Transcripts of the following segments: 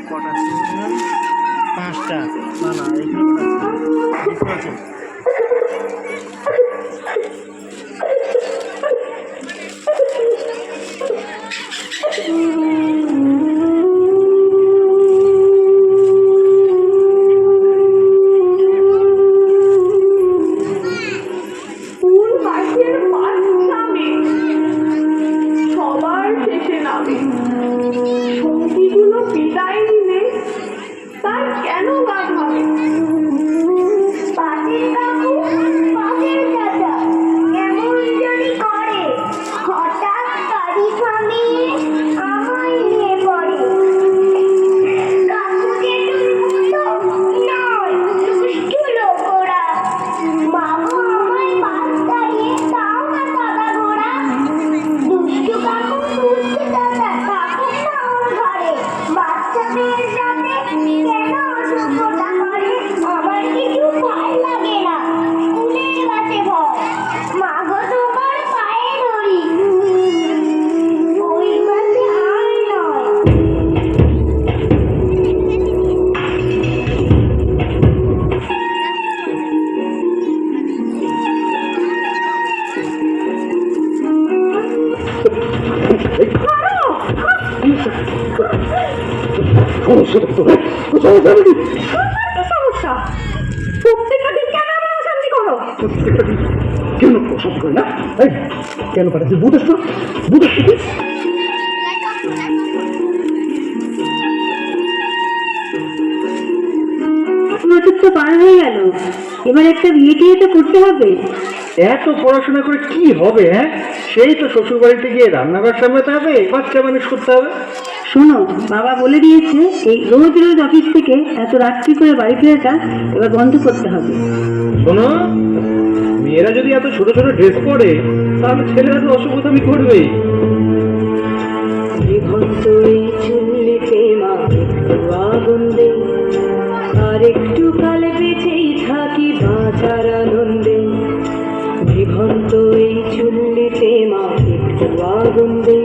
কটা? 5টা। না না, এখানে কটা আছে? কেন পাঠাচ্ছি? বুধ আসতো, বুধ আসতো। তো পার হয়ে গেল, এবার একটা বিয়ে টিয়ে তো করতে হবে। এত পড়াশোনা করে কি হবে? হ্যাঁ, সেই তো শ্বশুর বাড়িতে গিয়ে রান্নাঘর সামলাতে হবে, বাচ্চা মানুষ করতে হবে। শোনো, বাবা বলে দিয়েছে এই রোজ রোজ অফিস থেকে এত রাত্রি করে বাড়ি ফেরাটা এবার বন্ধ করতে হবে। শোনো, মেয়েরা যদি এত ছোট ছোট ড্রেস পরে তাহলে ছেলেরা তো অসুবিধামি করবেই। আর একটু কাল বেঁচেই থাকি বাঁচার আনন্দে, জীবন্ত এই চুল্লিতে মা একটু আগুন দে।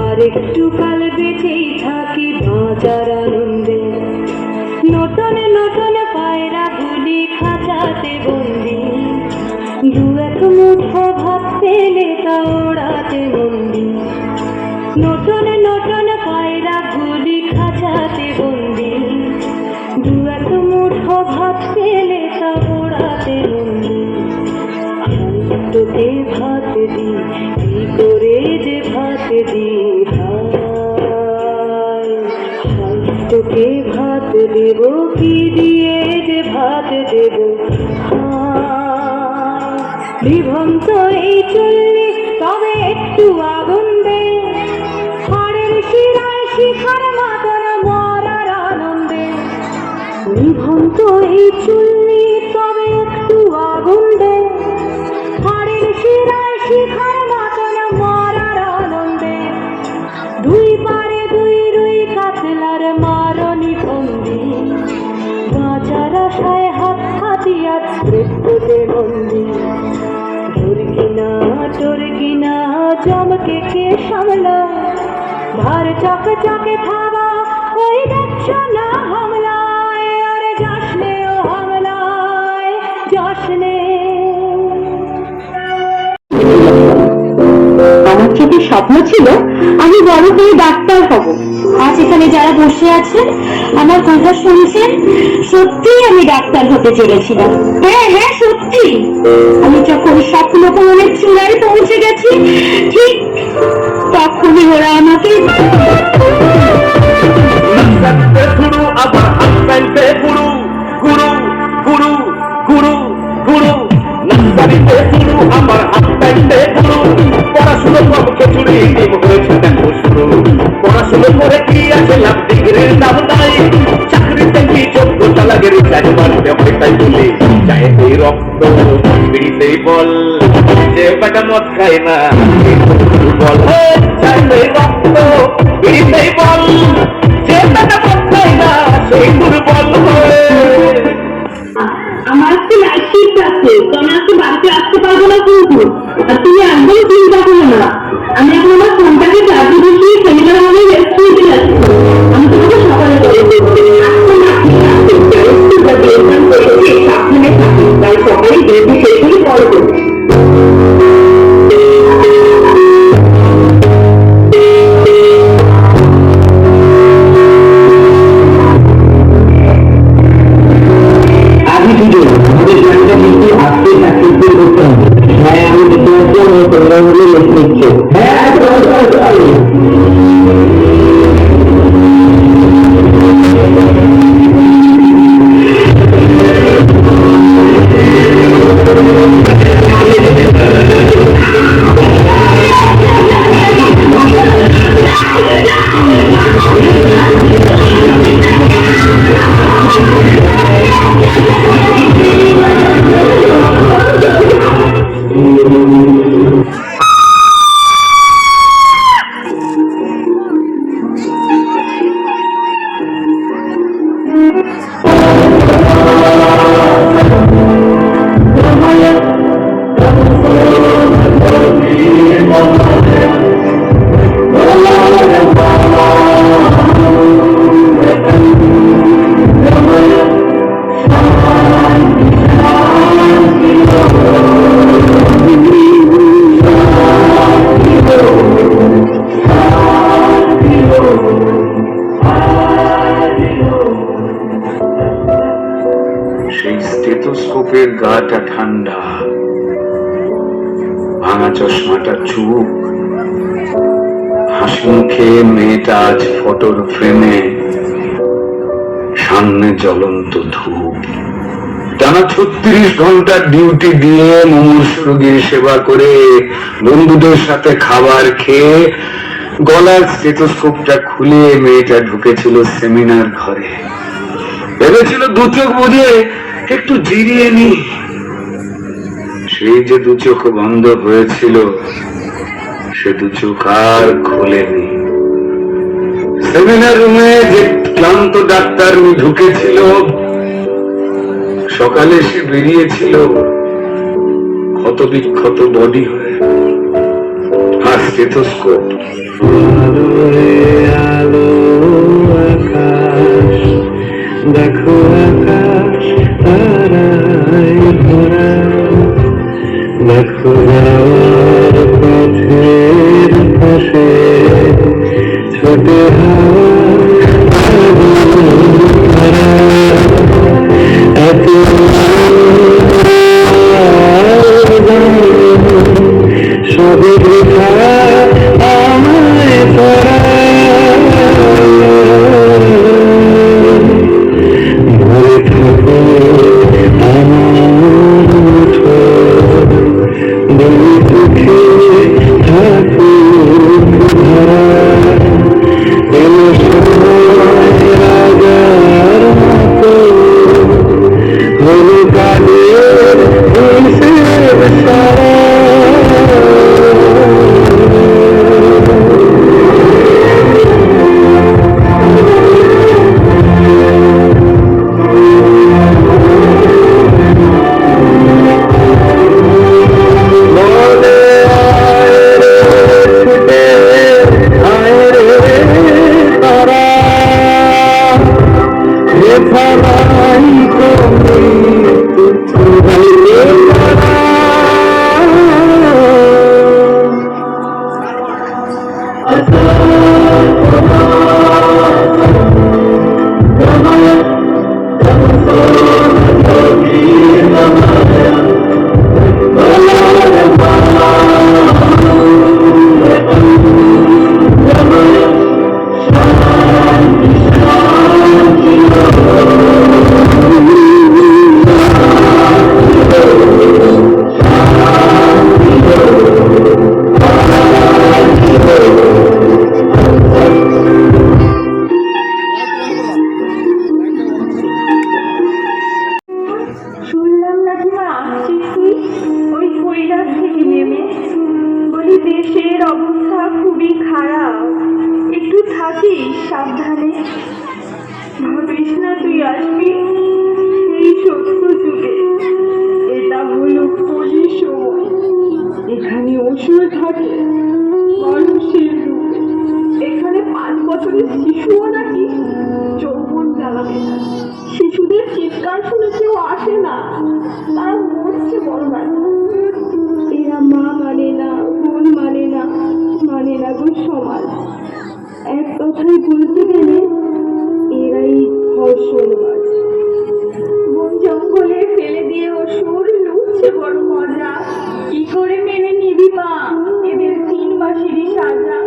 আর একটু কাল বেঁচেই থাকি বাঁচার আনন্দে, নটনে নটনে পায়রা গুলি খাঁচাতে বন্দি, দু এক মুঠো ভাত পেলে তা ওড়াতে বন্দি। নটনে নটনে পায়রা গুলি খাঁচাতে বন্দি, দু এক মুঠো ভাত পেলে তা ওড়াতে বন্দি। তোকে ভাত দি, কি করে যে ভাত দি ভাই, তোকে ভাত দেব কি দিয়ে যে ভাত দেব। বিভন্ত এই চুল্লি তবে একটু আগুন দে, হাড়ের শিরায় শিখার মতন মরার আনন্দে। বিভন্ত এই চুল্লি তবে একটু আগুন দে, হাড়ের শিরায় শিখার মতন মরার আনন্দে। দুই পারে দুই রুই কাতলার মারণি ফন্দি, বাঁচার আশায় হাত হাতিয়ার মৃত্যুতে বন্দি। তোর কিনা জমকে কে সামলায়, ধার চকে চকে খাওয়া ওই দেখছ না হামলায়। আরে যাসনে ও হামলায় যাসনে। আমার চোখে স্বপ্ন ছিল আমি বড় হয়ে ডাক্তার হব। আজ এখানে যারা বসে আছেন আমার কথা শুনছেন, সত্যিই আমি ডাক্তার হতে চেয়েছিলাম। হ্যাঁ হ্যাঁ সত্যি। আমি যখন স্বপ্ন পূরণের চূড়ায় পৌঁছে গেছি, ঠিক তখনই ওরা আমাকে পড়াশুনো করে কি আছে লাভ, ডিগ্রির দাম নাই, চাকরিতে কি যোগ্যতা লাগে, রিচার্জ বাড়তে হয় তাই বলে চায় এই রক্ত বিড়িতেই বল, যে বেটা মদ খায় না বল, চায় এই রক্ত বিড়িতেই বল, যে বেটা মদ খায় না সেই দুর্বল হয়ে। আমার একটু নাইট শিফট আছে, তো আমি আজকে বাড়িতে আসতে পারবো না কিন্তু। আর তুমি একদম চিন্তা করো না, আমি এখন আমার ফোনটাকে চার্জ সেই স্টেথোস্কোপের গাটা ঠান্ডা, ভাঙা চশমাটা চুপ, হাসি মুখে মেয়েটা আজ ফটোর ফ্রেমে, সামনে জ্বলন্ত ধূপ। টানা 36 ঘন্টার ডিউটি দিয়ে মুমূর্ষ রোগীর সেবা করে বন্ধুদের সাথে খাবার খেয়ে গলার স্টেথোস্কোপটা খুলে মেয়েটা ঢুকেছিল সেমিনার ঘরে। ভেবেছিল দু চোখ বুঝে একটু জিরিয়ে নি। সেই যে দু চোখ বন্ধ হয়েছিল, সে দু চোখ আর খোলেনি। সেমিনার রুমে যে ক্লান্ত ডাক্তার ঢুকেছিল, সকালে সে বেরিয়েছিল ক্ষত বিক্ষত বডি হয়ে। আর স্টেথোস্কোপ আলো আকাশ, দেখো আকাশ তারায় ভরা, দেখো যাওয়ার পথের পাশে ছোটে সবে বৃথা আমায় পড়া, ভরে থাকো আমার ঠোঁট, দুই চোখে থাকুক ধরা, এলো সময় রাজার মতো, হলো কালের ফুলসের সারা। শুনলাম নাকি মা আসছিস তুই ওই কৈলাস থেকে নেমে। বলি দেশের অবস্থা খুবই খারাপ, একটু থাকিস সাবধানে। ভাবিস না তুই আসবি এই সত্য যুগে। এটা হলো কলির সময়, এখানে অসুর থাকে মানুষের রূপে। এখানে 5 বছরের শিশুও নাকি যৌবন জ্বালাবে না। শিশুদের চিৎকার শুনে কেউ আসে না, তারা মরছে বরবাদ। এরা মা মানে না, বোন মানে না, মানে না গো সমাজ। এক কথায় বলতে গেলে এরাই ধর্ষণবাজ। বন জঙ্গলে ফেলে দিয়ে অসুর লুটছে বড় মজা। কি করে মেনে নিবি মা এদের 3 মাসেরই সাজা?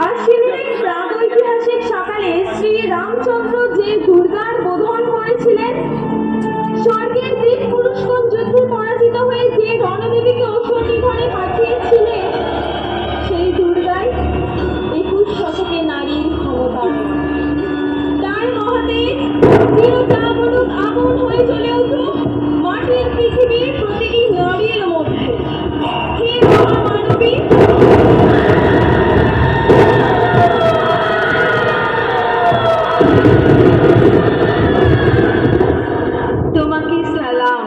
আশ্বিনের এক প্রাগৈতিহাসিক সকালে শ্রী রামচন্দ্র যে দুর্গার বোধন করেছিলেন, স্বর্গের বীর পুরুষগণ যুদ্ধে পরাজিত হয়ে যে রণদেবীকে অসন্নিধানে পাঠিয়েছিলেন, সেই দুর্গাই 21 শতকে নারীর ক্ষমতা। তার মহাতে চিরতা বলুক আগুন হয়ে চলে উঠুক মাটির পৃথিবীর প্রতিটি নারীর মধ্যে। হে মহামানবী, তোমাকে সালাম।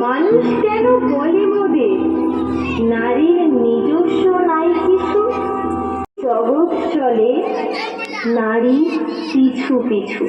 মানুষ কেন বলে মোদের নারীর নিজস্ব নাই কিছু? জগৎ চলে নারী পিছু পিছু।